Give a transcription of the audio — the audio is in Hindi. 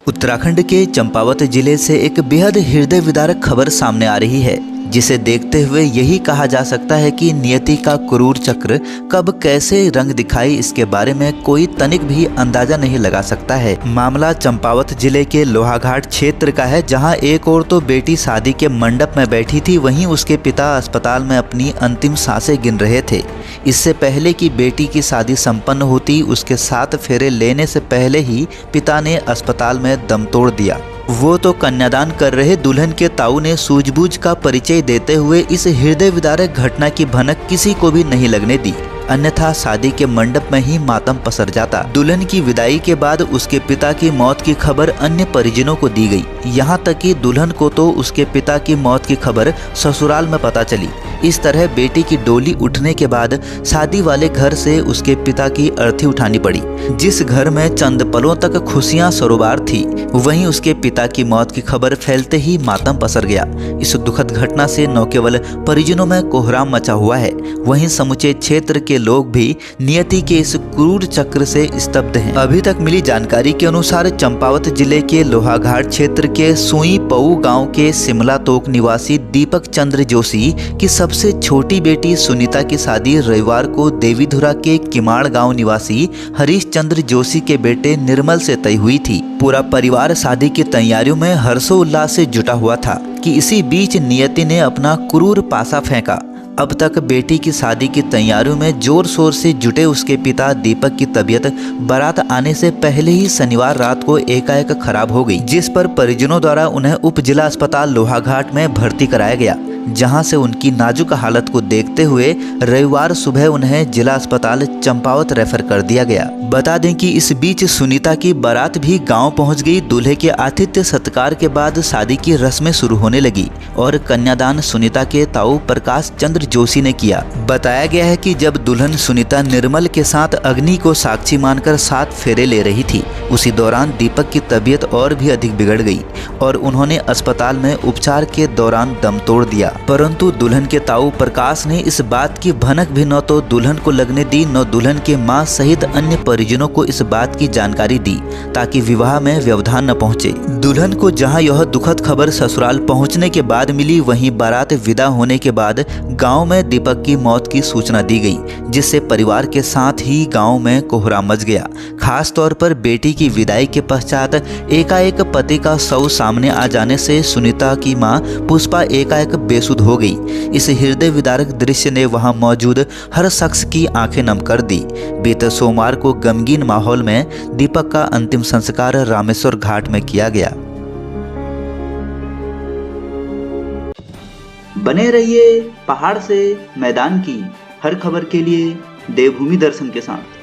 उत्तराखंड के चंपावत जिले से एक बेहद हृदय विदारक खबर सामने आ रही है, जिसे देखते हुए यही कहा जा सकता है कि नियति का क्रूर चक्र कब कैसे रंग दिखाई, इसके बारे में कोई तनिक भी अंदाजा नहीं लगा सकता है। मामला चंपावत जिले के लोहाघाट क्षेत्र का है, जहां एक और तो बेटी शादी के मंडप में बैठी थी, वहीं उसके पिता अस्पताल में अपनी अंतिम सांसें गिन रहे थे। इससे पहले कि बेटी की शादी संपन्न होती, उसके 7 फेरे लेने से पहले ही पिता ने अस्पताल में दम तोड़ दिया। वो तो कन्यादान कर रहे दुल्हन के ताऊ ने सूझबूझ का परिचय देते हुए इस हृदय विदारक घटना की भनक किसी को भी नहीं लगने दी, अन्यथा शादी के मंडप में ही मातम पसर जाता। दुल्हन की विदाई के बाद उसके पिता की मौत की खबर अन्य परिजनों को दी गई। यहाँ तक कि दुल्हन को तो उसके पिता की मौत की खबर ससुराल में पता चली। इस तरह बेटी की डोली उठने के बाद शादी वाले घर से उसके पिता की अर्थी उठानी पड़ी। जिस घर में चंद पलों तक खुशियां सरोबार थी, वहीं उसके पिता की मौत की खबर फैलते ही मातम पसर गया। इस दुखद घटना से न केवल परिजनों में कोहराम मचा हुआ है, वहीं समूचे क्षेत्र के लोग भी नियति के इस क्रूर चक्र से स्तब्ध हैं। अभी तक मिली जानकारी के अनुसार चंपावत जिले के लोहाघाट क्षेत्र के सुई पऊ गांव के शिमला तोक निवासी दीपक चंद्र जोशी की सबसे छोटी बेटी सुनीता की शादी रविवार को देवीधुरा के किमाड़ गांव निवासी हरीश चंद्र जोशी के बेटे निर्मल से तय हुई थी। पूरा परिवार शादी की तैयारियों में हर्षोल्लास से जुटा हुआ था कि इसी बीच नियति ने अपना क्रूर पासा फेंका। अब तक बेटी की शादी की तैयारियों में जोर शोर से जुटे उसके पिता दीपक की तबीयत बारात आने से पहले ही शनिवार रात को एकाएक खराब हो गई, जिस पर परिजनों द्वारा उन्हें उप जिला अस्पताल लोहाघाट में भर्ती कराया गया, जहां से उनकी नाजुक हालत को देखते हुए रविवार सुबह उन्हें जिला अस्पताल चंपावत रेफर कर दिया गया। बता दें कि इस बीच सुनीता की बारात भी गांव पहुंच गई। दूल्हे के आतिथ्य सत्कार के बाद शादी की रस्में शुरू होने लगी और कन्यादान सुनीता के ताऊ प्रकाश चंद्र जोशी ने किया। बताया गया है कि जब दुल्हन सुनीता निर्मल के साथ अग्नि को साक्षी मानकर 7 फेरे ले रही थी, उसी दौरान दीपक की तबीयत और भी अधिक बिगड़ गई और उन्होंने अस्पताल में उपचार के दौरान दम तोड़ दिया। परंतु दुल्हन के ताऊ प्रकाश ने इस बात की भनक भी न तो दुल्हन को लगने दी, न दुल्हन के मां सहित अन्य परिजनों को इस बात की जानकारी दी, ताकि विवाह में व्यवधान न पहुंचे। दुल्हन को जहां यह दुखद खबर ससुराल पहुंचने के बाद मिली, वहीं बारात विदा होने के बाद गांव में दीपक की मौत की सूचना दी गई, जिससे परिवार के साथ ही गांव में कोहराम मच गया। खास तौर पर बेटी की विदाई के पश्चात एकाएक पति का शव सामने आ जाने से सुनीता की मां पुष्पा एकाएक बेसुध हो गई। इस हृदय विदारक दृश्य ने वहां मौजूद हर शख्स की आंखें नम कर दी। बीते सोमवार को गमगीन माहौल में दीपक का अंतिम संस्कार रामेश्वर घाट में किया गया। बने रहिए पहाड़ से मैदान की हर खबर के लिए देवभूमि दर्शन के साथ।